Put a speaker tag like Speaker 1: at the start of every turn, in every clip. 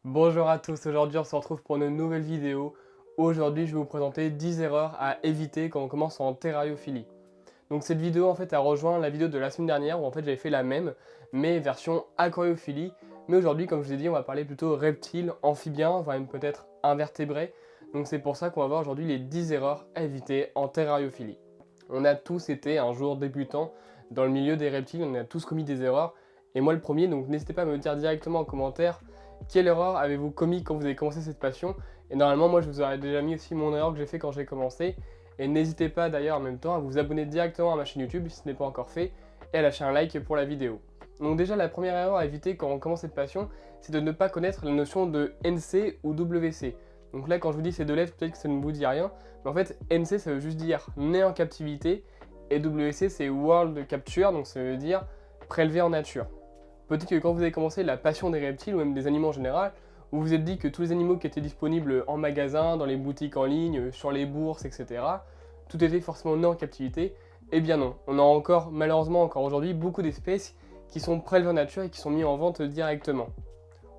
Speaker 1: Bonjour à tous, aujourd'hui on se retrouve pour une nouvelle vidéo. Aujourd'hui je vais vous présenter 10 erreurs à éviter quand on commence en terrariophilie. Donc cette vidéo en fait a rejoint la vidéo de la semaine dernière où en fait j'avais fait la même, mais version aquariophilie. Mais aujourd'hui comme je vous ai dit on va parler plutôt reptiles, amphibiens, voire même peut-être invertébrés. Donc c'est pour ça qu'on va voir aujourd'hui les 10 erreurs à éviter en terrariophilie. On a tous été un jour débutants dans le milieu des reptiles, on a tous commis des erreurs. Et moi le premier, donc n'hésitez pas à me dire directement en commentaire quelle erreur avez-vous commis quand vous avez commencé cette passion. Et normalement moi je vous aurais déjà mis aussi mon erreur que j'ai fait quand j'ai commencé. Et n'hésitez pas d'ailleurs en même temps à vous abonner directement à ma chaîne YouTube si ce n'est pas encore fait. Et à lâcher un like pour la vidéo. Donc déjà la première erreur à éviter quand on commence cette passion, c'est de ne pas connaître la notion de NC ou WC. Donc là quand je vous dis ces deux lettres, peut-être que ça ne vous dit rien. Mais en fait NC ça veut juste dire né en captivité. Et WC c'est World Capture, donc ça veut dire prélevé en nature. Peut-être que quand vous avez commencé la passion des reptiles ou même des animaux en général, vous vous êtes dit que tous les animaux qui étaient disponibles en magasin, dans les boutiques en ligne, sur les bourses, etc., tout était forcément né en captivité. Eh bien non, on a encore, malheureusement encore aujourd'hui, beaucoup d'espèces qui sont prélevées en nature et qui sont mises en vente directement.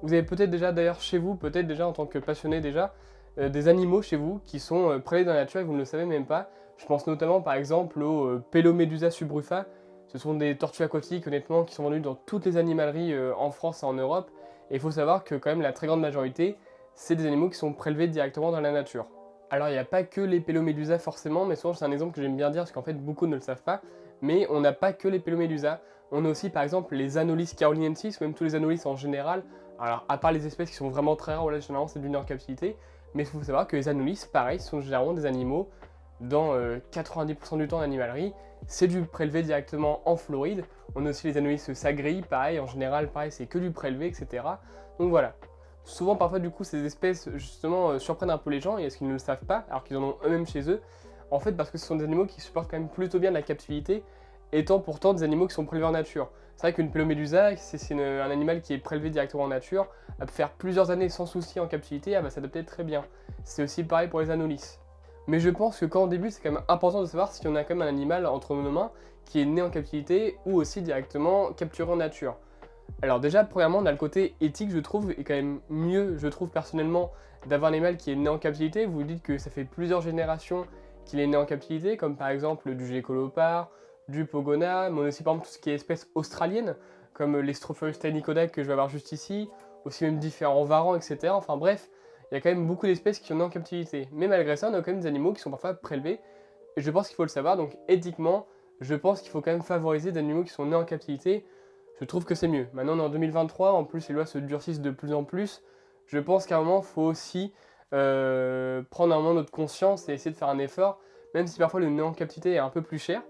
Speaker 1: Vous avez peut-être déjà d'ailleurs chez vous, peut-être déjà en tant que passionné déjà, des animaux chez vous qui sont prélevés dans la nature et vous ne le savez même pas. Je pense notamment par exemple au Pelomedusa subrufa. Ce sont des tortues aquatiques honnêtement qui sont vendues dans toutes les animaleries en France et en Europe. Et il faut savoir que quand même la très grande majorité, c'est des animaux qui sont prélevés directement dans la nature. Alors il n'y a pas que les Pelomedusa forcément, mais souvent c'est un exemple que j'aime bien dire parce qu'en fait beaucoup ne le savent pas. Mais on n'a pas que les Pelomedusa. On a aussi par exemple les Anolis carolinensis, ou même tous les Anolis en général. Alors, à part les espèces qui sont vraiment très rares, là, généralement, c'est du nez en captivité. Mais il faut savoir que les anolis, pareil, sont généralement des animaux, dans 90% du temps en animalerie, c'est du prélevé directement en Floride. On a aussi les anolis sagri, pareil, en général, pareil, c'est que du prélevé, etc. Donc voilà. Souvent, parfois, du coup, ces espèces, justement, surprennent un peu les gens, et est-ce qu'ils ne le savent pas, alors qu'ils en ont eux-mêmes chez eux. En fait, parce que ce sont des animaux qui supportent quand même plutôt bien la captivité, étant pourtant des animaux qui sont prélevés en nature. C'est vrai qu'une Pelomedusa, c'est un animal qui est prélevé directement en nature, elle peut faire plusieurs années sans souci en captivité, elle va s'adapter très bien. C'est aussi pareil pour les anolis. Mais je pense que quand on débute, c'est quand même important de savoir si on a quand même un animal entre nos mains qui est né en captivité ou aussi directement capturé en nature. Alors déjà, premièrement, on a le côté éthique, je trouve, et quand même mieux, je trouve personnellement, d'avoir un animal qui est né en captivité. Vous vous dites que ça fait plusieurs générations qu'il est né en captivité, comme par exemple du gécolopard, du pogona, mais aussi par exemple tout ce qui est espèces australiennes, comme les Stropheus taenicoda que je vais avoir juste ici, aussi même différents varans, etc. Enfin bref, il y a quand même beaucoup d'espèces qui sont nées en captivité. Mais malgré ça, on a quand même des animaux qui sont parfois prélevés, et je pense qu'il faut le savoir, donc éthiquement, je pense qu'il faut quand même favoriser des animaux qui sont nés en captivité. Je trouve que c'est mieux. Maintenant, on est en 2023, en plus les lois se durcissent de plus en plus. Je pense qu'à un moment, il faut aussi prendre un moment notre conscience et essayer de faire un effort, même si parfois le nez en captivité est un peu plus cher,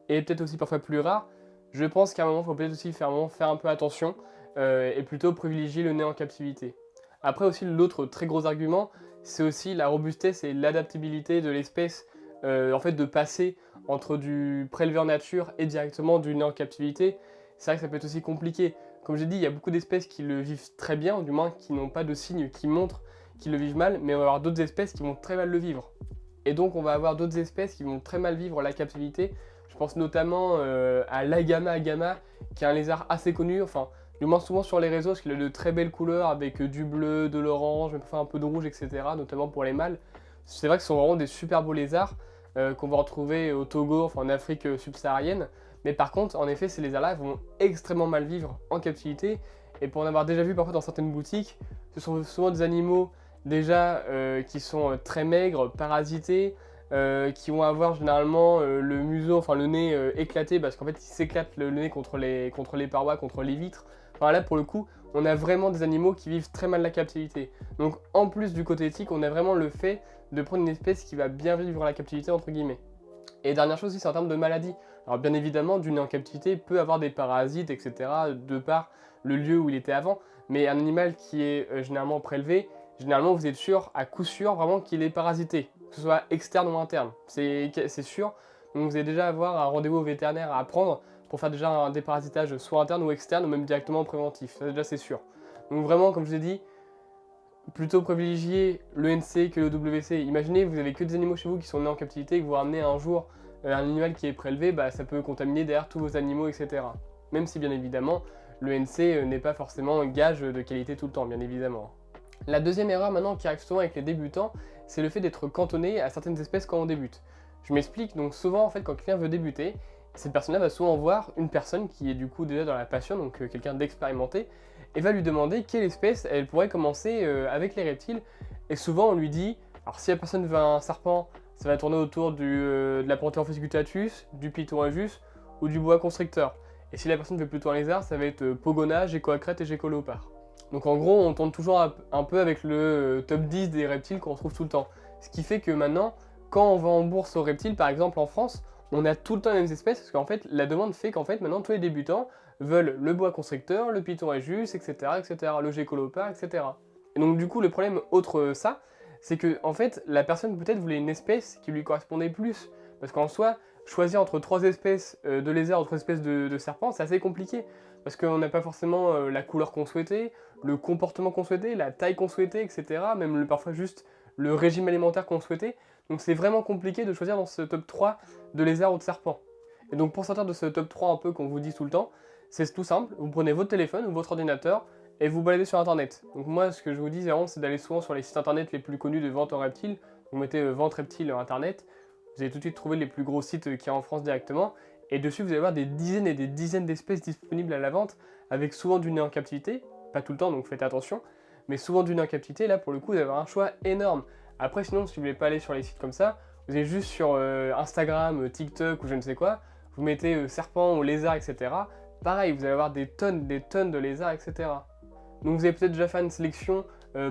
Speaker 1: et peut-être aussi parfois plus rare. Je pense qu'à un moment, il faut peut-être aussi faire un peu attention, et plutôt privilégier le nez en captivité. Après aussi, l'autre très gros argument, c'est aussi la robustesse et l'adaptabilité de l'espèce, en fait de passer entre du prélevé en nature et directement du nez en captivité. C'est vrai que ça peut être aussi compliqué. Comme j'ai dit, il y a beaucoup d'espèces qui le vivent très bien, ou du moins qui n'ont pas de signes qui montrent qu'ils le vivent mal, mais on va avoir d'autres espèces qui vont très mal le vivre. Et donc on va avoir d'autres espèces qui vont très mal vivre la captivité. Je pense notamment à l'Agama agama, qui est un lézard assez connu, enfin du moins souvent sur les réseaux, parce qu'il a de très belles couleurs avec du bleu, de l'orange, même parfois un peu de rouge, etc. Notamment pour les mâles. C'est vrai que ce sont vraiment des super beaux lézards qu'on va retrouver au Togo, enfin en Afrique subsaharienne. Mais par contre, en effet, ces lézards-là vont extrêmement mal vivre en captivité. Et pour en avoir déjà vu parfois dans certaines boutiques, ce sont souvent des animaux déjà qui sont très maigres, parasités, qui vont avoir généralement le museau, enfin le nez éclaté parce qu'en fait ils s'éclatent le nez contre les parois, contre les vitres. Enfin là pour le coup, on a vraiment des animaux qui vivent très mal la captivité. Donc en plus du côté éthique, on a vraiment le fait de prendre une espèce qui va bien vivre la captivité entre guillemets. Et dernière chose aussi, c'est en termes de maladie. Alors bien évidemment, du nez en captivité peut avoir des parasites, etc. de par le lieu où il était avant. Mais un animal qui est généralement prélevé, généralement vous êtes sûr, à coup sûr, vraiment qu'il est parasité. Que ce soit externe ou interne. C'est sûr. Donc vous allez déjà avoir un rendez-vous au vétérinaire à prendre pour faire déjà un déparasitage soit interne ou externe, ou même directement préventif. Ça déjà c'est sûr. Donc vraiment, comme je vous ai dit, plutôt privilégier le NC que le WC. Imaginez, vous avez que des animaux chez vous qui sont nés en captivité et que vous ramenez un jour un animal qui est prélevé, bah, ça peut contaminer derrière tous vos animaux, etc. Même si bien évidemment, le NC n'est pas forcément un gage de qualité tout le temps, bien évidemment. La deuxième erreur maintenant qui arrive souvent avec les débutants, c'est le fait d'être cantonné à certaines espèces quand on débute. Je m'explique, donc souvent en fait quand quelqu'un veut débuter, cette personne-là va souvent voir une personne qui est du coup déjà dans la passion, donc quelqu'un d'expérimenté, et va lui demander quelle espèce elle pourrait commencer avec les reptiles. Et souvent on lui dit, alors si la personne veut un serpent, ça va tourner autour de la Pantherophis guttatus, du Python agus ou du boa constrictor. Et si la personne veut plutôt un lézard, ça va être Pogona, Gecko-acrète et Gecko-léopard. Donc en gros, on tourne toujours un peu avec le top 10 des reptiles qu'on retrouve tout le temps. Ce qui fait que maintenant, quand on va en bourse aux reptiles, par exemple en France, on a tout le temps les mêmes espèces, parce qu'en fait, la demande fait qu'en fait, maintenant, tous les débutants veulent le boa constrictor, le Python agus, etc., etc., le Gecko-léopard, etc. Et donc du coup, le problème, autre ça, c'est que en fait, la personne peut-être voulait une espèce qui lui correspondait plus. Parce qu'en soi, choisir entre 3 espèces de lézards ou 3 espèces de serpents, c'est assez compliqué. Parce qu'on n'a pas forcément la couleur qu'on souhaitait, le comportement qu'on souhaitait, la taille qu'on souhaitait, etc. Même parfois juste le régime alimentaire qu'on souhaitait. Donc c'est vraiment compliqué de choisir dans ce top 3 de lézards ou de serpents. Et donc pour sortir de ce top 3 un peu qu'on vous dit tout le temps, c'est tout simple, vous prenez votre téléphone ou votre ordinateur et vous baladez sur internet. Donc moi ce que je vous dis vraiment c'est d'aller souvent sur les sites internet les plus connus de vente aux reptiles. Vous mettez vente reptile internet, vous allez tout de suite trouver les plus gros sites qu'il y a en France directement. Et dessus, vous allez avoir des dizaines et des dizaines d'espèces disponibles à la vente, avec souvent du nez en captivité, pas tout le temps, donc faites attention, mais souvent du nez en captivité, là pour le coup, vous avez un choix énorme. Après, sinon, si vous voulez pas aller sur les sites comme ça, vous allez juste sur Instagram, TikTok ou je ne sais quoi, vous mettez serpent ou lézard, etc. Pareil, vous allez avoir des tonnes de lézards, etc. Donc vous avez peut-être déjà fait une sélection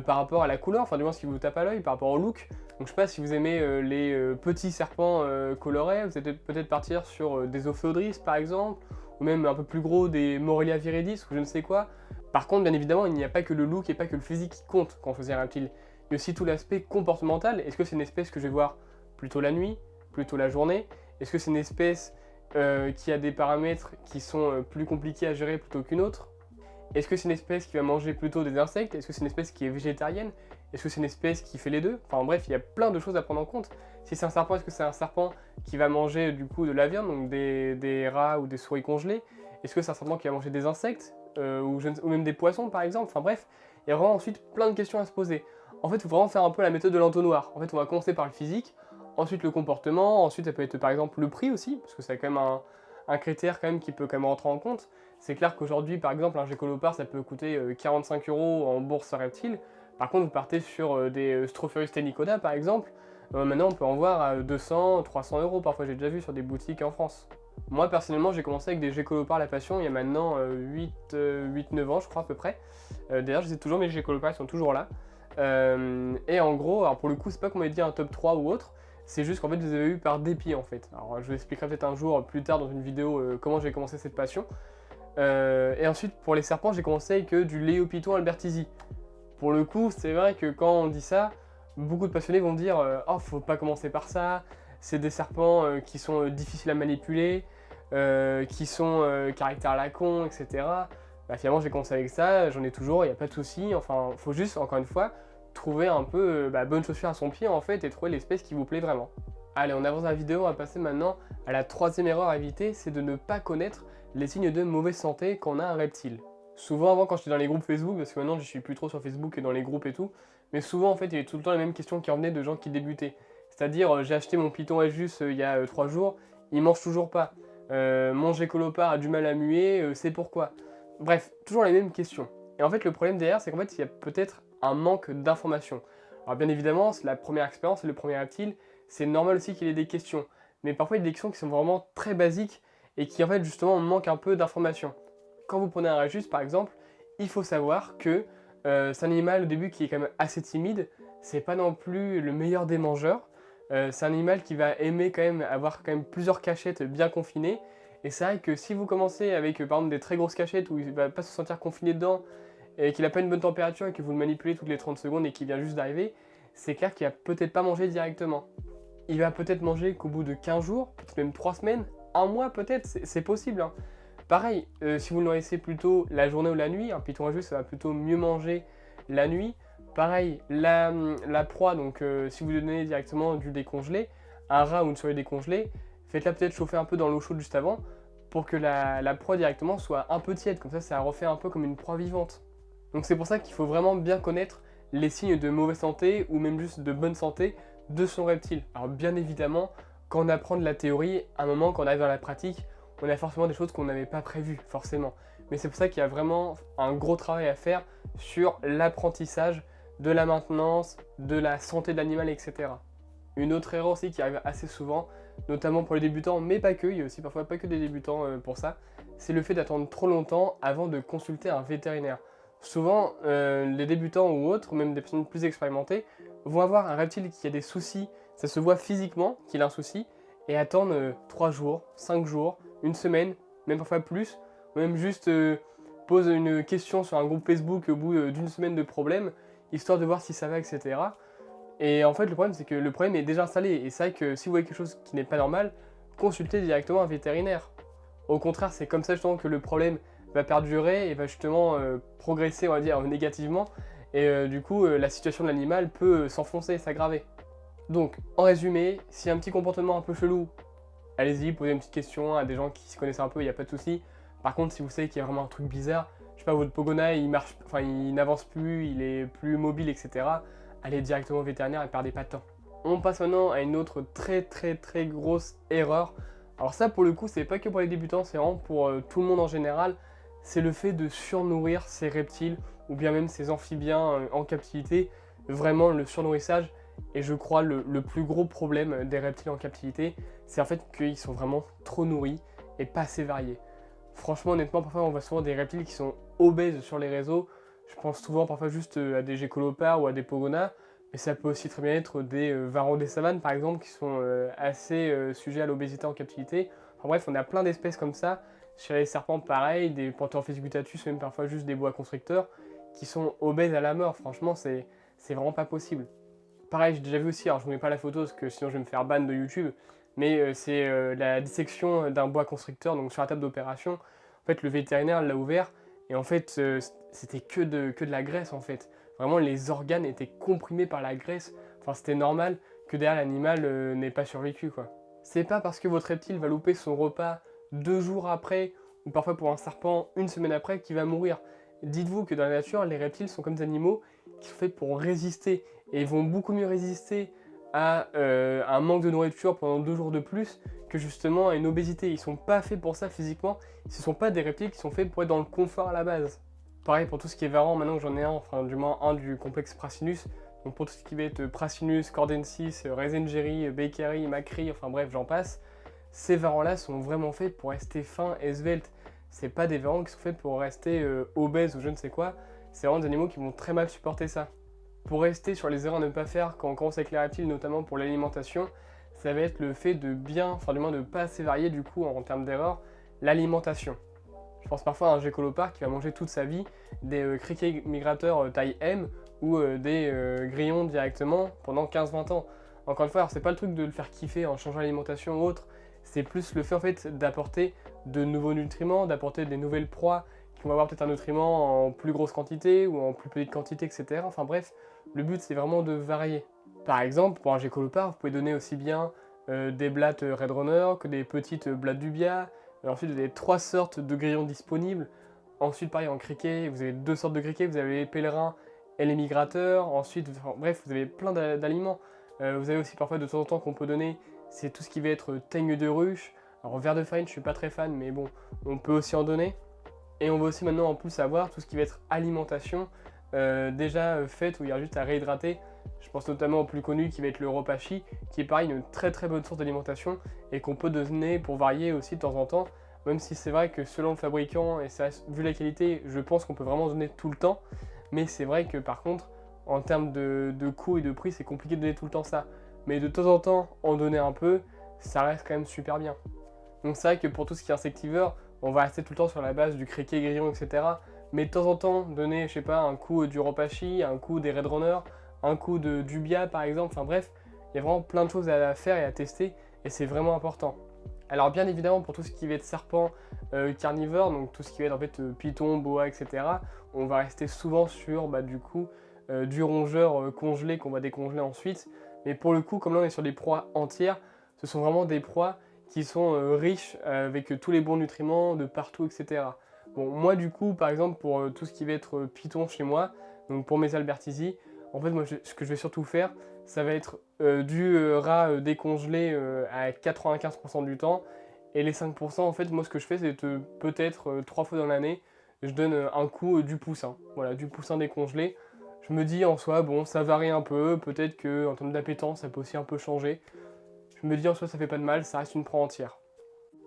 Speaker 1: par rapport à la couleur, enfin du moins ce qui vous tape à l'œil, par rapport au look. Donc je sais pas si vous aimez les petits serpents colorés, vous allez peut-être partir sur des Ophiodris par exemple, ou même un peu plus gros des Morelia viridis ou je ne sais quoi. Par contre, bien évidemment, il n'y a pas que le look et pas que le physique qui compte quand on choisit un reptile. Il y a aussi tout l'aspect comportemental. Est-ce que c'est une espèce que je vais voir plutôt la nuit, plutôt la journée? Est-ce que c'est une espèce qui a des paramètres qui sont plus compliqués à gérer plutôt qu'une autre? Est-ce que c'est une espèce qui va manger plutôt des insectes? Est-ce que c'est une espèce qui est végétarienne? Est-ce que c'est une espèce qui fait les deux? Enfin bref, il y a plein de choses à prendre en compte. Si c'est un serpent, est-ce que c'est un serpent qui va manger du coup de la viande, donc des rats ou des souris congelées? Est-ce que c'est un serpent qui va manger des insectes ou même des poissons par exemple? Enfin bref, il y a vraiment ensuite plein de questions à se poser. En fait, il faut vraiment faire un peu la méthode de l'entonnoir. En fait, on va commencer par le physique, ensuite le comportement, ensuite ça peut être par exemple le prix aussi, parce que c'est quand même un critère quand même qui peut quand même rentrer en compte. C'est clair qu'aujourd'hui, par exemple, un Gecko-léopard, ça peut coûter 45 € en bourse reptile. Par contre, vous partez sur des Strophaeus tenicoda, par exemple. Maintenant, on peut en voir à 200, 300 € parfois, j'ai déjà vu sur des boutiques en France. Moi, personnellement, j'ai commencé avec des Gecko-léopards la passion il y a maintenant 8-9 ans, je crois, à peu près. D'ailleurs, je sais toujours, mes Gecko-léopards, ils sont toujours là. Et en gros, alors pour le coup, c'est pas qu'on m'ait dit un top 3 ou autre, c'est juste qu'en fait, je les avais eu par dépit, en fait. Alors, je vous expliquerai peut-être un jour plus tard dans une vidéo comment j'ai commencé cette passion. Et ensuite, pour les serpents, j'ai commencé avec du Léopython albertisi. Pour le coup, c'est vrai que quand on dit ça, beaucoup de passionnés vont dire oh, faut pas commencer par ça, c'est des serpents qui sont difficiles à manipuler, qui sont caractère à la con, etc. Bah, finalement, j'ai commencé avec ça, j'en ai toujours, il n'y a pas de souci. Enfin, faut juste, encore une fois, trouver un peu bonne chaussure à son pied en fait et trouver l'espèce qui vous plaît vraiment. Allez, on avance dans la vidéo, on va passer maintenant à la troisième erreur à éviter, c'est de ne pas connaître les signes de mauvaise santé quand on a un reptile. Souvent avant quand j'étais dans les groupes Facebook, parce que maintenant je suis plus trop sur Facebook et dans les groupes et tout, mais souvent en fait il y avait tout le temps les mêmes questions qui revenaient de gens qui débutaient. C'est-à-dire j'ai acheté mon Python agus il y a 3 jours, il mange toujours pas. Mon Gecko-léopard a du mal à muer, c'est pourquoi. Bref, toujours les mêmes questions. Et en fait le problème derrière c'est qu'en fait il y a peut-être un manque d'informations. Alors bien évidemment, c'est la première expérience, c'est le premier reptile, c'est normal aussi qu'il y ait des questions. Mais parfois il y a des questions qui sont vraiment très basiques et qui en fait justement manquent un peu d'informations. Quand vous prenez un Rhésus par exemple, il faut savoir que c'est un animal au début qui est quand même assez timide, c'est pas non plus le meilleur des mangeurs, c'est un animal qui va aimer quand même avoir quand même plusieurs cachettes bien confinées, et c'est vrai que si vous commencez avec par exemple des très grosses cachettes où il va pas se sentir confiné dedans, et qu'il n'a pas une bonne température et que vous le manipulez toutes les 30 secondes et qu'il vient juste d'arriver, c'est clair qu'il va peut-être pas manger directement. Il va peut-être manger qu'au bout de 15 jours, peut-être même 3 semaines, un mois peut-être, c'est possible. Hein. Pareil, si vous le nourrissez plutôt la journée ou la nuit, un Python agus ça va plutôt mieux manger la nuit. Pareil, la proie, donc si vous donnez directement du décongelé, un rat ou une souris décongelée, faites-la peut-être chauffer un peu dans l'eau chaude juste avant pour que la proie directement soit un peu tiède, comme ça refait un peu comme une proie vivante. Donc c'est pour ça qu'il faut vraiment bien connaître les signes de mauvaise santé ou même juste de bonne santé de son reptile. Alors bien évidemment, quand on apprend de la théorie, à un moment quand on arrive dans la pratique, on a forcément des choses qu'on n'avait pas prévues, forcément. Mais c'est pour ça qu'il y a vraiment un gros travail à faire sur l'apprentissage de la maintenance, de la santé de l'animal, etc. Une autre erreur aussi qui arrive assez souvent, notamment pour les débutants, mais pas que, il y a aussi parfois pas que des débutants pour ça, c'est le fait d'attendre trop longtemps avant de consulter un vétérinaire. Souvent, les débutants ou autres, ou même des personnes plus expérimentées, vont avoir un reptile qui a des soucis, ça se voit physiquement qu'il a un souci, et attendre 3 jours, 5 jours, une semaine, même parfois plus, ou même juste pose une question sur un groupe Facebook au bout d'une semaine de problème, histoire de voir si ça va, etc. Et en fait, le problème, c'est que le problème est déjà installé. Et c'est vrai que si vous voyez quelque chose qui n'est pas normal, consultez directement un vétérinaire. Au contraire, c'est comme ça justement que le problème va perdurer et va justement progresser, on va dire, négativement. Et du coup, la situation de l'animal peut s'enfoncer et s'aggraver. Donc, en résumé, s'il y a un petit comportement un peu chelou, allez-y, posez une petite question à des gens qui s'y connaissent un peu, il n'y a pas de souci. Par contre, si vous savez qu'il y a vraiment un truc bizarre, je sais pas, votre Pogona, il marche, enfin, il n'avance plus, il est plus mobile, etc. Allez directement au vétérinaire et perdez pas de temps. On passe maintenant à une autre très grosse erreur. Alors ça, pour le coup, c'est pas que pour les débutants, c'est vraiment pour tout le monde en général. C'est le fait de surnourrir ces reptiles ou bien même ces amphibiens en captivité. Vraiment, le surnourrissage est, je crois, le plus gros problème des reptiles en captivité. C'est en fait qu'ils sont vraiment trop nourris et pas assez variés. Franchement, honnêtement, parfois on voit souvent des reptiles qui sont obèses sur les réseaux. Je pense souvent parfois juste à des gécolopards ou à des pogonas, mais ça peut aussi très bien être des varans des savanes par exemple qui sont assez sujets à l'obésité en captivité. Enfin bref, on a plein d'espèces comme ça. Chez les serpents, pareil, des Pantherophytes gutatus, même parfois juste des boa constricteurs qui sont obèses à la mort. Franchement, c'est vraiment pas possible. Pareil, j'ai déjà vu aussi, alors je ne mets pas la photo parce que sinon je vais me faire ban de YouTube, mais c'est la dissection d'un boa constricteur, donc sur la table d'opération. En fait, le vétérinaire l'a ouvert et en fait, c'était que de la graisse en fait. Vraiment, les organes étaient comprimés par la graisse. Enfin, c'était normal que derrière l'animal n'ait pas survécu quoi. C'est pas parce que votre reptile va louper son repas 2 jours après, ou parfois pour un serpent une semaine après, qu'il va mourir. Dites-vous que dans la nature, les reptiles sont comme des animaux qui sont faits pour résister et ils vont beaucoup mieux résister à un manque de nourriture pendant 2 jours de plus que justement à une obésité. Ils sont pas faits pour ça physiquement, ce sont pas des reptiles qui sont faits pour être dans le confort à la base. Pareil pour tout ce qui est varan, maintenant que j'en ai un, enfin du moins un du complexe Prasinus, donc pour tout ce qui va être Prasinus, Cordensis, Reisengeri, Beckeri, Macri, enfin bref j'en passe, ces varans-là sont vraiment faits pour rester fins et sveltes. C'est pas des varans qui sont faits pour rester obèses ou je ne sais quoi, c'est vraiment des animaux qui vont très mal supporter ça. Pour rester sur les erreurs à ne pas faire quand on commence avec les reptiles, notamment pour l'alimentation, ça va être le fait de bien, enfin du moins de pas assez varier du coup en termes d'erreurs, l'alimentation. Je pense parfois à un gécolopard qui va manger toute sa vie des criquets migrateurs taille M ou des grillons directement pendant 15-20 ans. Encore une fois, alors c'est pas le truc de le faire kiffer en changeant l'alimentation ou autre, c'est plus le fait en fait d'apporter de nouveaux nutriments, d'apporter des nouvelles proies qui vont avoir peut-être un nutriment en plus grosse quantité ou en plus petite quantité, etc. Enfin bref, le but c'est vraiment de varier. Par exemple, pour un gécolopard, vous pouvez donner aussi bien des blattes Red Runner que des petites blattes Dubia. Ensuite, vous avez 3 sortes de grillons disponibles. Ensuite, pareil, en criquet, vous avez 2 sortes de criquets. Vous avez les pèlerins et les migrateurs. Ensuite, enfin, bref, vous avez plein d'aliments. Vous avez aussi parfois de temps en temps qu'on peut donner, c'est tout ce qui va être teigne de ruche. Alors, ver de farine, je suis pas très fan, mais bon, on peut aussi en donner. Et on va aussi maintenant en plus avoir tout ce qui va être alimentation déjà faite où il y a juste à réhydrater. Je pense notamment au plus connu qui va être le Ropashi, qui est pareil une très bonne source d'alimentation et qu'on peut donner pour varier aussi de temps en temps, même si c'est vrai que selon le fabricant et ça, vu la qualité, je pense qu'on peut vraiment donner tout le temps, mais c'est vrai que par contre, en termes de coût et de prix, c'est compliqué de donner tout le temps ça. Mais de temps en temps, en donner un peu, ça reste quand même super bien. Donc c'est vrai que pour tout ce qui est insectivore, on va rester tout le temps sur la base du criquet, grillon, etc. Mais de temps en temps, donner, je sais pas, un coup du Ropashi, un coup des Red Runner, un coup de Dubia par exemple, enfin bref, il y a vraiment plein de choses à faire et à tester, et c'est vraiment important. Alors bien évidemment, pour tout ce qui va être serpent carnivore, donc tout ce qui va être en fait python, boa, etc., on va rester souvent sur du coup du rongeur congelé qu'on va décongeler ensuite. Mais pour le coup, comme là on est sur des proies entières, ce sont vraiment des proies qui sont riches avec tous les bons nutriments de partout, etc. Bon, moi du coup, par exemple, pour tout ce qui va être python chez moi, donc pour mes albertizi, En fait, moi, ce que je vais surtout faire, ça va être du rat décongelé à 95% du temps. Et les 5%, en fait, moi, ce que je fais, c'est peut-être 3 fois dans l'année, je donne un coup du poussin. Voilà, du poussin décongelé. Je me dis en soi, bon, ça varie un peu. Peut-être qu'en termes d'appétence, ça peut aussi un peu changer. Je me dis en soi, ça fait pas de mal, ça reste une proie entière.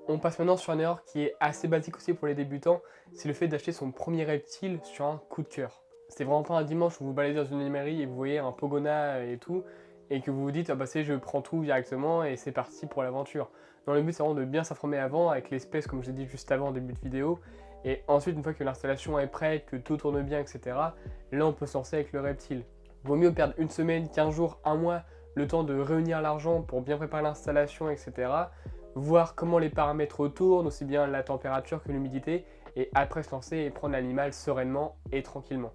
Speaker 1: On passe maintenant sur une erreur qui est assez basique aussi pour les débutants, c'est le fait d'acheter son premier reptile sur un coup de cœur. C'est vraiment pas un dimanche où vous baladez dans une animalerie et vous voyez un Pogona et tout, et que vous vous dites, ah bah c'est, je prends tout directement et c'est parti pour l'aventure. Non, le but c'est vraiment de bien s'informer avant avec l'espèce, comme je l'ai dit juste avant en début de vidéo, et ensuite, une fois que l'installation est prête, que tout tourne bien, etc., là on peut se lancer avec le reptile. Vaut mieux perdre une semaine, 15 jours, un mois, le temps de réunir l'argent pour bien préparer l'installation, etc., voir comment les paramètres tournent, aussi bien la température que l'humidité, et après se lancer et prendre l'animal sereinement et tranquillement.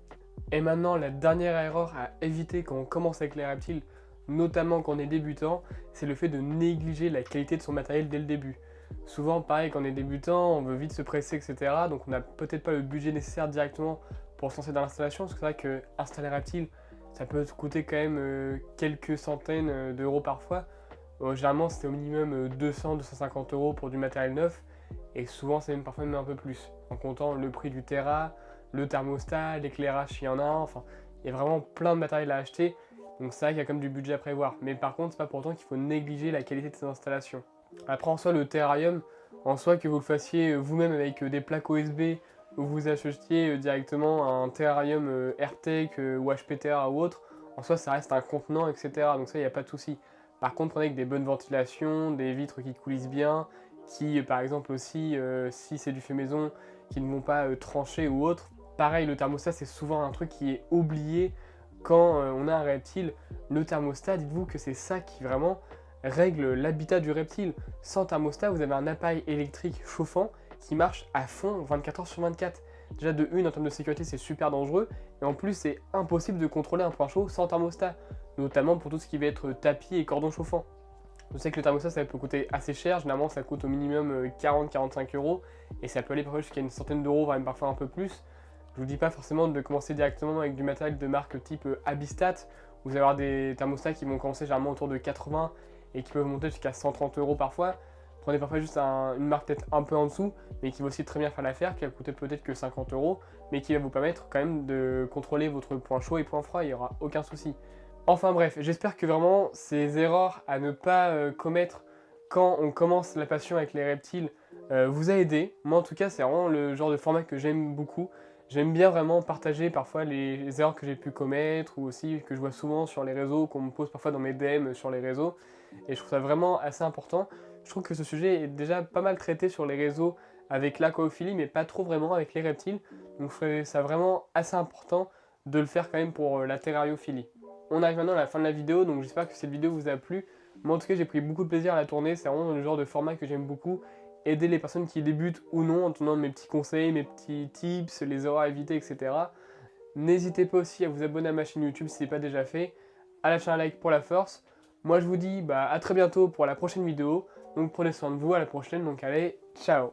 Speaker 1: Et maintenant, la dernière erreur à éviter quand on commence avec les reptiles, notamment quand on est débutant, c'est le fait de négliger la qualité de son matériel dès le début. Souvent, pareil, quand on est débutant, on veut vite se presser, etc. Donc on n'a peut-être pas le budget nécessaire directement pour se lancer dans l'installation, parce que c'est vrai qu'installer un reptile, ça peut coûter quand même quelques centaines d'euros parfois. Généralement, c'était au minimum 200-250 euros pour du matériel neuf, et souvent, c'est même parfois même un peu plus, en comptant le prix du terra, le thermostat, l'éclairage s'il y en a un, enfin, il y a vraiment plein de matériel à acheter, donc c'est vrai qu'il y a quand même du budget à prévoir. Mais par contre, c'est pas pour autant qu'il faut négliger la qualité de ces installations. Après, en soi, le terrarium, en soi, que vous le fassiez vous-même avec des plaques OSB, ou vous achetiez directement un terrarium AirTech ou HPTR ou autre, en soi, ça reste un contenant, etc. Donc ça, il n'y a pas de souci. Par contre, prenez avec des bonnes ventilations, des vitres qui coulissent bien, qui, par exemple aussi, si c'est du fait maison, qui ne vont pas trancher ou autre. Pareil, le thermostat, c'est souvent un truc qui est oublié quand on a un reptile. Le thermostat, dites-vous que c'est ça qui vraiment règle l'habitat du reptile. Sans thermostat, vous avez un appareil électrique chauffant qui marche à fond 24 heures sur 24. Déjà de une, en termes de sécurité, c'est super dangereux. Et en plus, c'est impossible de contrôler un point chaud sans thermostat. Notamment pour tout ce qui va être tapis et cordon chauffant. Je sais que le thermostat, ça peut coûter assez cher. Généralement, ça coûte au minimum 40-45 euros. Et ça peut aller parfois jusqu'à une centaine d'euros, voire même parfois un peu plus. Je vous dis pas forcément de commencer directement avec du matériel de marque type Abistat. Vous allez avoir des thermostats qui vont commencer généralement autour de 80 et qui peuvent monter jusqu'à 130 euros parfois. Prenez parfois juste une marque peut-être un peu en dessous, mais qui va aussi très bien faire l'affaire, qui va coûter peut-être que 50 euros, mais qui va vous permettre quand même de contrôler votre point chaud et point froid, il n'y aura aucun souci. Enfin bref, j'espère que vraiment ces erreurs à ne pas commettre quand on commence la passion avec les reptiles vous a aidé. Moi en tout cas, c'est vraiment le genre de format que j'aime beaucoup. J'aime bien vraiment partager parfois les erreurs que j'ai pu commettre ou aussi que je vois souvent sur les réseaux, qu'on me pose parfois dans mes DM sur les réseaux. Et je trouve ça vraiment assez important. Je trouve que ce sujet est déjà pas mal traité sur les réseaux avec l'aquariophilie, mais pas trop vraiment avec les reptiles. Donc je trouvais ça vraiment assez important de le faire quand même pour la terrariophilie. On arrive maintenant à la fin de la vidéo, donc j'espère que cette vidéo vous a plu. Moi en tout cas j'ai pris beaucoup de plaisir à la tourner, c'est vraiment le genre de format que j'aime beaucoup. Aider les personnes qui débutent ou non en donnant mes petits conseils, mes petits tips, les erreurs à éviter, etc. N'hésitez pas aussi à vous abonner à ma chaîne YouTube si ce n'est pas déjà fait, à lâcher un like pour la force. Moi je vous dis à très bientôt pour la prochaine vidéo, donc prenez soin de vous, à la prochaine, donc allez, ciao.